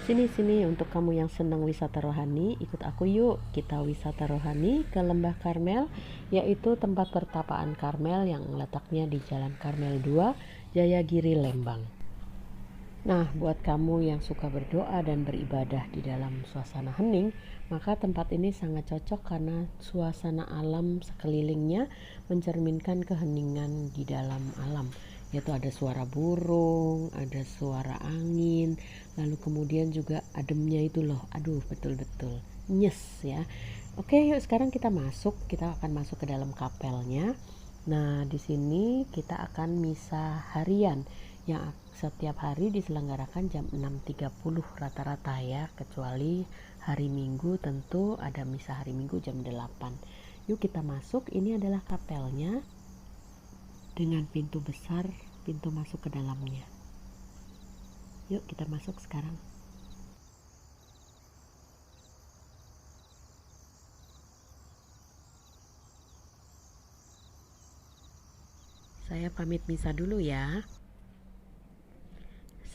Sini-sini untuk kamu yang senang wisata rohani, ikut aku yuk. Kita wisata rohani ke Lembah Karmel, yaitu tempat pertapaan Karmel yang letaknya di Jalan Karmel 2, Jayagiri, Lembang. Nah, buat kamu yang suka berdoa dan beribadah di dalam suasana hening, maka tempat ini sangat cocok karena suasana alam sekelilingnya mencerminkan keheningan di dalam alam, yaitu ada suara burung, ada suara angin, lalu kemudian juga ademnya itu loh, aduh betul-betul nyes ya. Oke, yuk sekarang kita akan masuk ke dalam kapelnya. Nah, di sini kita akan misa harian yang setiap hari diselenggarakan jam 6.30 rata-rata ya, kecuali hari Minggu tentu ada misa hari Minggu jam 8. Yuk kita masuk, ini adalah kapelnya dengan pintu besar, pintu masuk ke dalamnya. Yuk kita masuk sekarang. Saya pamit misa dulu ya.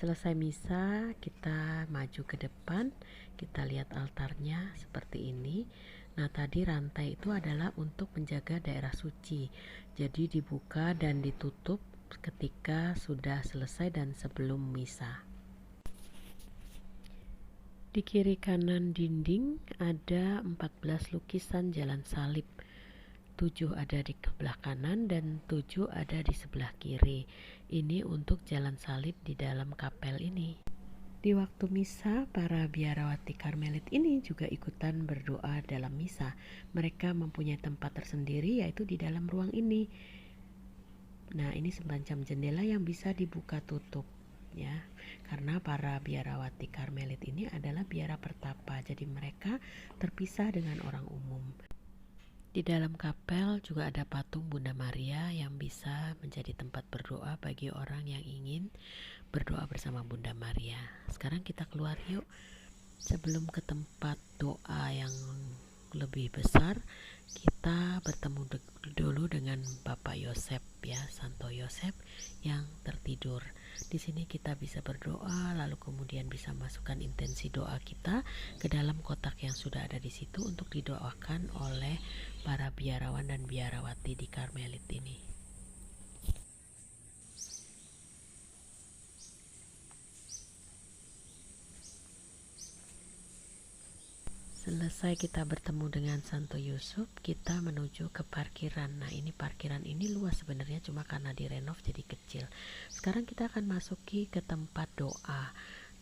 Selesai misa, kita maju ke depan, kita lihat altarnya seperti ini. Nah, tadi rantai itu adalah untuk menjaga daerah suci. Jadi dibuka dan ditutup ketika sudah selesai dan sebelum misa. Di kiri kanan dinding ada 14 lukisan jalan salib. 7 ada di sebelah kanan dan 7 ada di sebelah kiri. Ini untuk jalan salib di dalam kapel ini. Di waktu misa, para biarawati Karmelit ini juga ikutan berdoa dalam misa. Mereka mempunyai tempat tersendiri yaitu di dalam ruang ini. Nah, ini semacam jendela yang bisa dibuka tutup ya. Karena para biarawati Karmelit ini adalah biara pertapa. Jadi mereka terpisah dengan orang umum. Di dalam kapel juga ada patung Bunda Maria yang bisa menjadi tempat berdoa bagi orang yang ingin berdoa bersama Bunda Maria. Sekarang kita keluar yuk. Sebelum ke tempat doa yang lebih besar, kita bertemu dulu dengan Bapak Yosef ya, Santo Yosef yang tertidur. Di sini kita bisa berdoa, lalu kemudian bisa masukkan intensi doa kita ke dalam kotak yang sudah ada di situ untuk didoakan oleh para biarawan dan biarawati di Karmelit ini. Selesai kita bertemu dengan Santo Yusuf, kita menuju ke parkiran. Nah, ini parkiran ini luas sebenarnya, cuma karena direnov jadi kecil. Sekarang kita akan masuki ke tempat doa.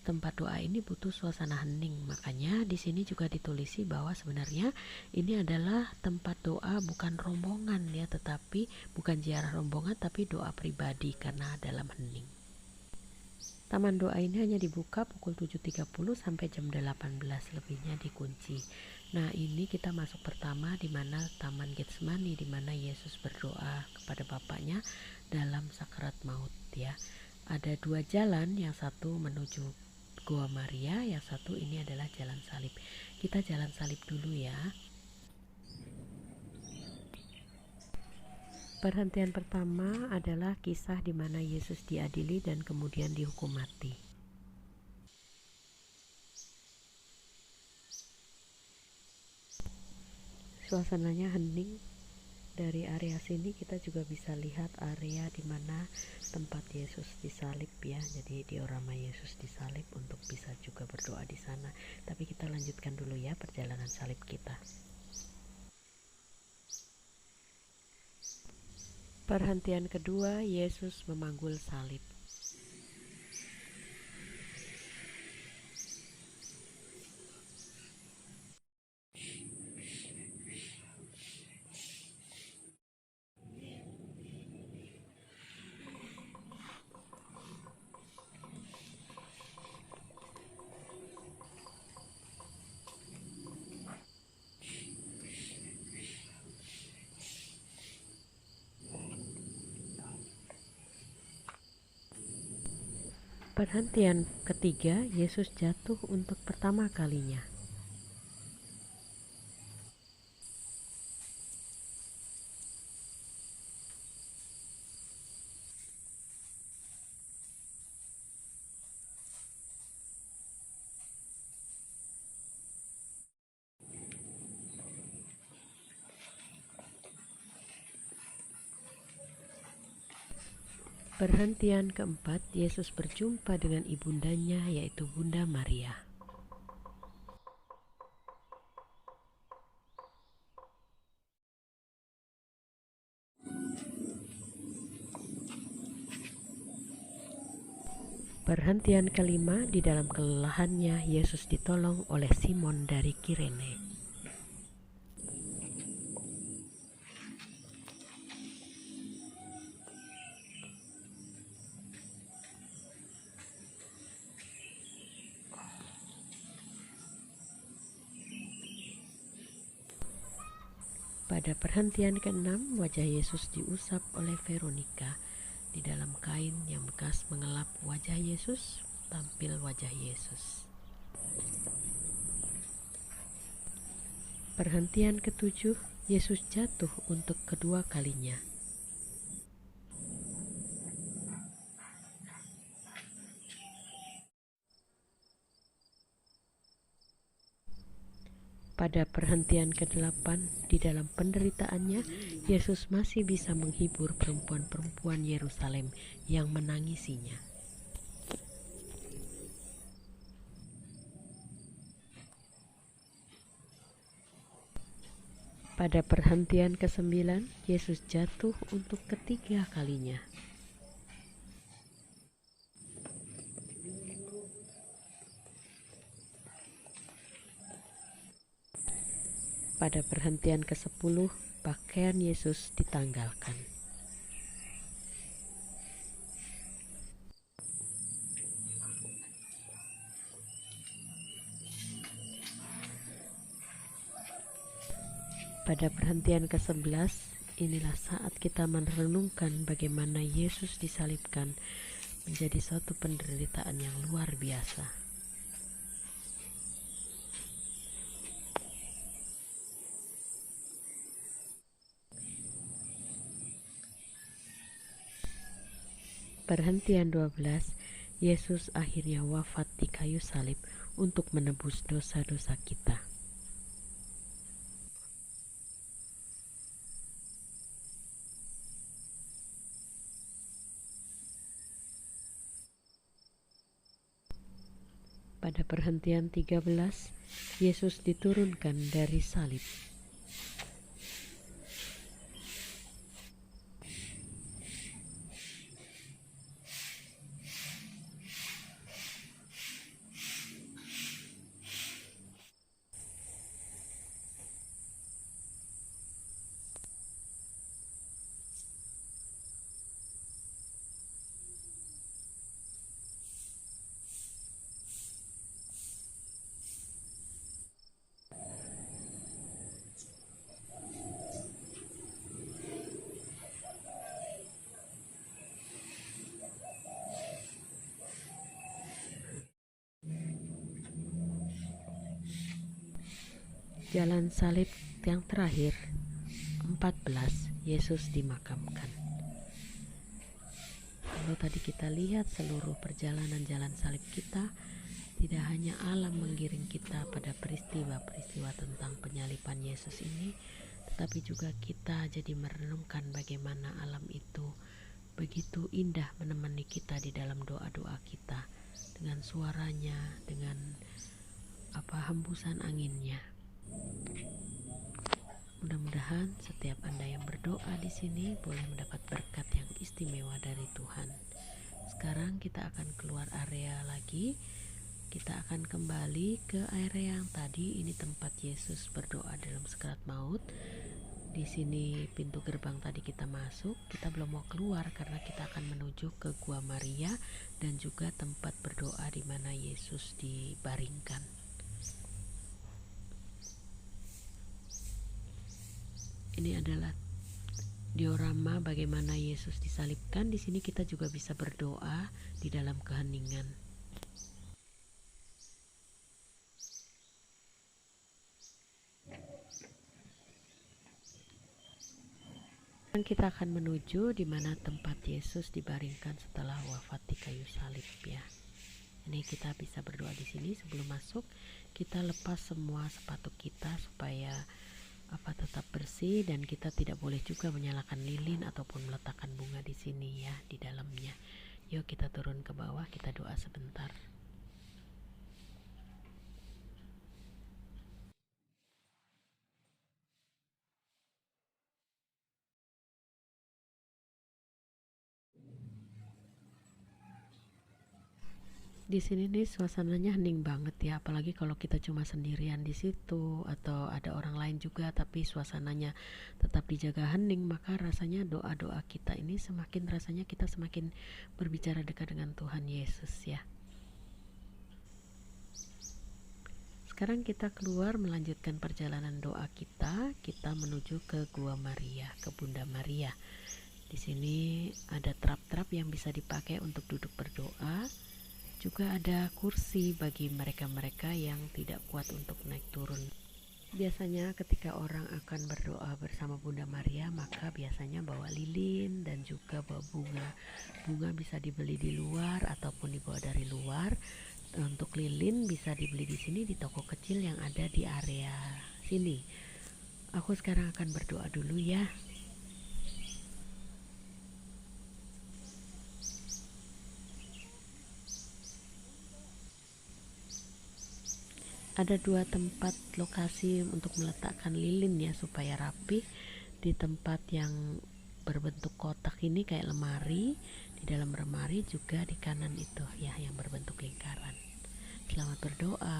Tempat doa ini butuh suasana hening, makanya di sini juga ditulisi bahwa sebenarnya ini adalah tempat doa bukan rombongan ya, tetapi bukan ziarah rombongan tapi doa pribadi karena dalam hening. Taman doa ini hanya dibuka pukul 7.30 sampai jam 18, lebihnya dikunci. Nah, ini kita masuk pertama di mana Taman Getsemani, di mana Yesus berdoa kepada Bapaknya dalam sakrat maut ya. Ada 2 jalan, yang satu menuju Goa Maria, yang satu ini adalah jalan salib. Kita jalan salib dulu ya. Perhentian pertama adalah kisah di mana Yesus diadili dan kemudian dihukum mati. Suasananya hening. Dari area sini kita juga bisa lihat area di mana tempat Yesus disalib ya. Jadi diorama Yesus disalib untuk bisa juga berdoa di sana. Tapi kita lanjutkan dulu ya perjalanan salib kita. Perhentian kedua, Yesus memanggul salib. Perhentian ketiga, Yesus jatuh untuk pertama kalinya. Perhentian keempat, Yesus berjumpa dengan ibundanya, yaitu Bunda Maria. Perhentian kelima, di dalam kelelahannya, Yesus ditolong oleh Simon dari Kirene. Pada perhentian keenam, wajah Yesus diusap oleh Veronika. Di dalam kain yang bekas mengelap wajah Yesus, tampil wajah Yesus. Perhentian ketujuh, Yesus jatuh untuk kedua kalinya. Pada perhentian ke-8, di dalam penderitaannya, Yesus masih bisa menghibur perempuan-perempuan Yerusalem yang menangisinya. Pada perhentian ke-9, Yesus jatuh untuk ketiga kalinya. Pada perhentian ke-10, pakaian Yesus ditanggalkan. Pada perhentian ke-11, inilah saat kita merenungkan bagaimana Yesus disalibkan menjadi suatu penderitaan yang luar biasa. Perhentian 12, Yesus akhirnya wafat di kayu salib untuk menebus dosa-dosa kita. Pada perhentian 13, Yesus diturunkan dari salib. Jalan salib yang terakhir, 14, Yesus dimakamkan. Kalau tadi kita lihat seluruh perjalanan jalan salib kita, tidak hanya alam menggiring kita pada peristiwa-peristiwa tentang penyaliban Yesus ini, tetapi juga kita jadi merenungkan bagaimana alam itu begitu indah menemani kita di dalam doa-doa kita, dengan suaranya, dengan hembusan anginnya. Mudah-mudahan setiap Anda yang berdoa di sini boleh mendapat berkat yang istimewa dari Tuhan. Sekarang kita akan keluar area lagi. Kita akan kembali ke area yang tadi. Ini tempat Yesus berdoa dalam sekarat maut. Di sini pintu gerbang tadi kita masuk. Kita belum mau keluar karena kita akan menuju ke Gua Maria dan juga tempat berdoa di mana Yesus dibaringkan. Ini adalah diorama bagaimana Yesus disalibkan. Di sini kita juga bisa berdoa di dalam keheningan. Dan kita akan menuju di mana tempat Yesus dibaringkan setelah wafat di kayu salib ya. Ini kita bisa berdoa di sini. Sebelum masuk, kita lepas semua sepatu kita supaya apa tetap bersih, dan kita tidak boleh juga menyalakan lilin ataupun meletakkan bunga di sini ya, di dalamnya. Yuk kita turun ke bawah, kita doa sebentar. Di sini nih suasananya hening banget ya, apalagi kalau kita cuma sendirian di situ atau ada orang lain juga tapi suasananya tetap dijaga hening, maka rasanya doa-doa kita ini semakin, rasanya kita semakin berbicara dekat dengan Tuhan Yesus ya. Sekarang kita keluar melanjutkan perjalanan doa kita. Kita menuju ke Gua Maria, ke Bunda Maria. Di sini ada trap-trap yang bisa dipakai untuk duduk berdoa. Juga ada kursi bagi mereka-mereka yang tidak kuat untuk naik turun. Biasanya ketika orang akan berdoa bersama Bunda Maria, maka biasanya bawa lilin dan juga bawa bunga. Bunga bisa dibeli di luar ataupun dibawa dari luar. Untuk lilin bisa dibeli di sini di toko kecil yang ada di area sini. Aku sekarang akan berdoa dulu ya. Ada dua tempat lokasi untuk meletakkan lilin ya supaya rapi. Di tempat yang berbentuk kotak ini kayak lemari, di dalam lemari juga di kanan itu ya yang berbentuk lingkaran. Selamat berdoa.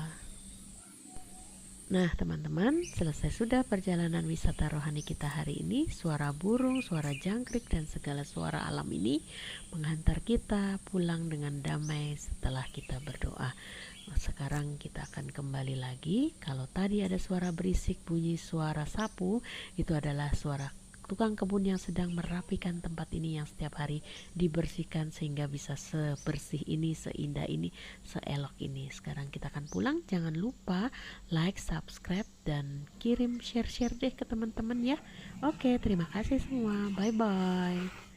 Nah teman-teman, selesai sudah perjalanan wisata rohani kita hari ini. Suara burung, suara jangkrik, dan segala suara alam ini menghantar kita pulang dengan damai setelah kita berdoa. Sekarang kita akan kembali lagi. Kalau tadi ada suara berisik, bunyi suara sapu, itu adalah suara tukang kebun yang sedang merapikan tempat ini yang setiap hari dibersihkan sehingga bisa sebersih ini, seindah ini, seelok ini. Sekarang kita akan pulang. Jangan lupa like, subscribe, dan kirim share-share deh ke teman-teman ya. Oke, terima kasih semua. Bye-bye.